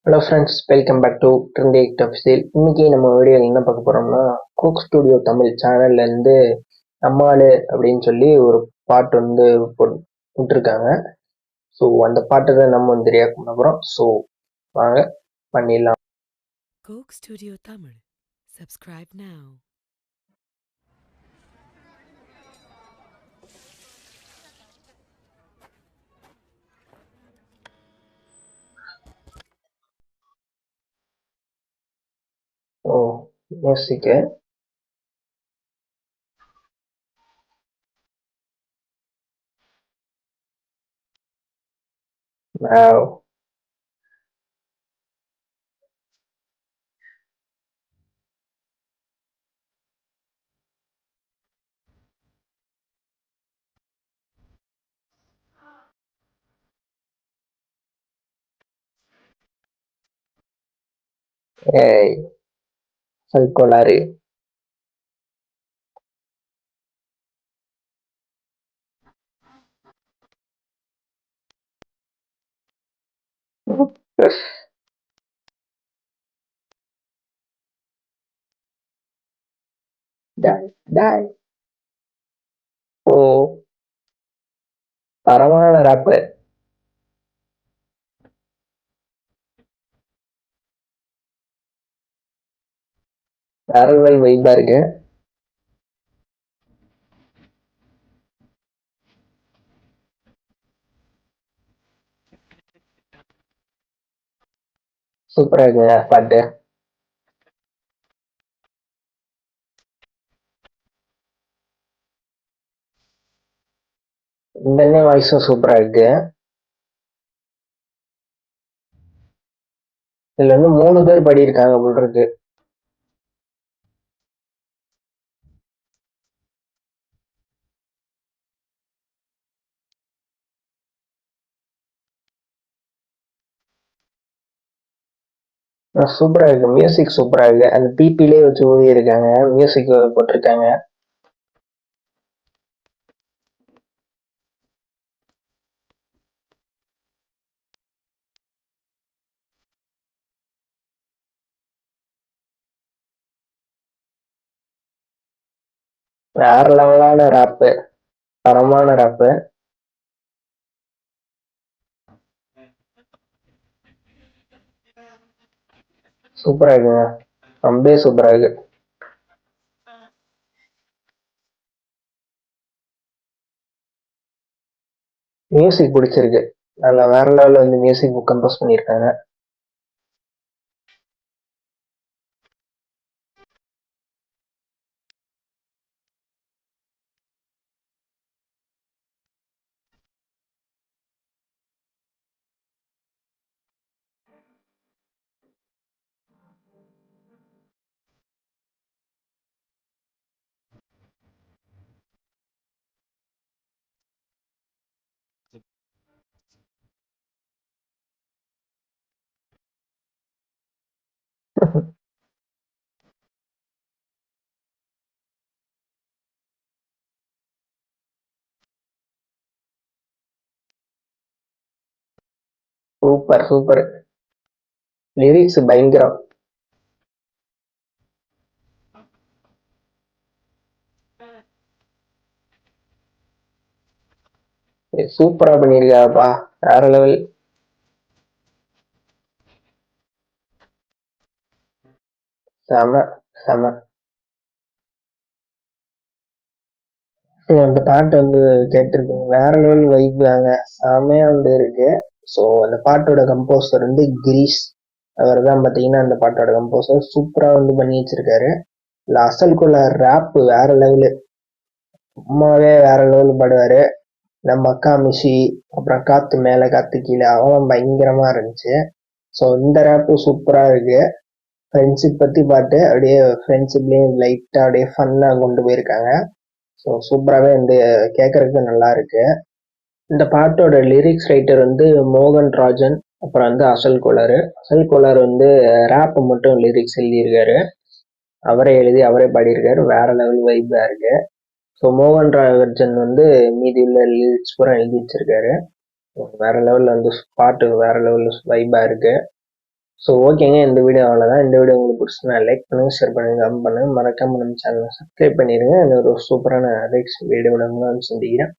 Hello friends, welcome back to Trendy Official. இன்னைக்கு நம்ம வீடியோவில் என்ன பார்க்க போகிறோம்னா, கோக் ஸ்டுடியோ தமிழ் சேனல்லேருந்து நம்மாளு அப்படின்னு சொல்லி ஒரு பாட்டு வந்து விட்டுருக்காங்க. ஸோ அந்த பாட்டை தான் நம்ம வந்து ரியாக்ட் பண்ண போகிறோம். ஸோ வாங்க பண்ணிடலாம். Coke Studio Tamil. Subscribe now. ஓ, மியூசிக்கு. வாவ். ஏய், சைக்கோலாரு. டாய் டாய். ஓ, தரமான ராப்பு. வேற லெவல் வைப்பா இருக்கு. சூப்பரா இருக்குங்க பாட்டு. இந்த வாய்ஸும் சூப்பரா இருக்கு. இதுல வந்து 3 பேர் பாடியிருக்காங்க போல இருக்கு. சூப்பரா இருக்கு. மியூசிக் சூப்பரா இருக்கு. அந்த பிபிலே வச்சு ஊதி இருக்காங்க. மியூசிக் போட்டிருக்காங்க. வேற லெவலான ராப்பு. தரமான ராப்பு. சூப்பரா இருக்குங்க. ரொம்பவே சூப்பரா இருக்கு. மியூசிக் பிடிச்சிருக்கு. நல்லா வேற லெவல்ல வந்து மியூசிக் கம்போஸ் பண்ணியிருக்காங்க. Super super. லிரிக்ஸ் பயங்கரம். சூப்பரா பண்ணிருக்காப்பா. வேற லெவல். செம செம. அந்த பாட்டு வந்து கேட்டிருக்கேன். வேற லெவல் வைப் தாங்க. செமையா வந்து இருக்கு. ஸோ அந்த பாட்டோட கம்போசர் வந்து கிரீஷ். அவர் தான் பார்த்தீங்கன்னா அந்த பாட்டோட கம்போசர். சூப்பரா வந்து பண்ணி வச்சிருக்காரு. இல்ல அசல்குள்ள ரேப் வேற லெவலு. சும்மாவே வேற லெவல் பாடுவாரு. நம்ம அக்கா மிஷி, அப்புறம் காத்து மேல காத்து கீழே, அவன் பயங்கரமா இருந்துச்சு. ஸோ இந்த ரேப்பு சூப்பரா இருக்கு. ஃப்ரெண்ட்ஷிப் பத்தி பாட்டு அப்படியே ஃப்ரெண்ட்ஷிப்லயும் லைட்டா அப்படியே ஃபன்னா கொண்டு போயிருக்காங்க. ஸோ சூப்பராகவே வந்து கேட்கறதுக்கு நல்லா இருக்கு. இந்த பாட்டோட லிரிக்ஸ் ரைட்டர் வந்து மோகன் ராஜன், அப்புறம் வந்து அசல் கோளாறு. அசல் கோளாறு வந்து ரேப் மட்டும் லிரிக்ஸ் எழுதியிருக்காரு. அவரே எழுதி அவரே பாடியிருக்காரு. வேற லெவல் வைப்பா இருக்கு. ஸோ மோகன் ராஜன் வந்து மீதி உள்ள லிரிக்ஸ் பூரா எழுதி வச்சிருக்காரு. வேற லெவல்ல வந்து பாட்டு வேற லெவல் வைப்பா இருக்கு. ஸோ ஓகேங்க, இந்த வீடியோ அவ்வளோதான். இந்த வீடியோ உங்களுக்கு பிடிச்சிருந்தா லைக் பண்ணுங்கள், ஷேர் பண்ணுங்கள், கமெண்ட் பண்ணுங்கள், மறக்காமல் நம்ம சேனலை சப்ஸ்கிரைப் பண்ணிடுங்க. இன்னொரு சூப்பரான ரைட்ஸ் வீடியோட உங்களை வந்து சந்திக்கிறேன்.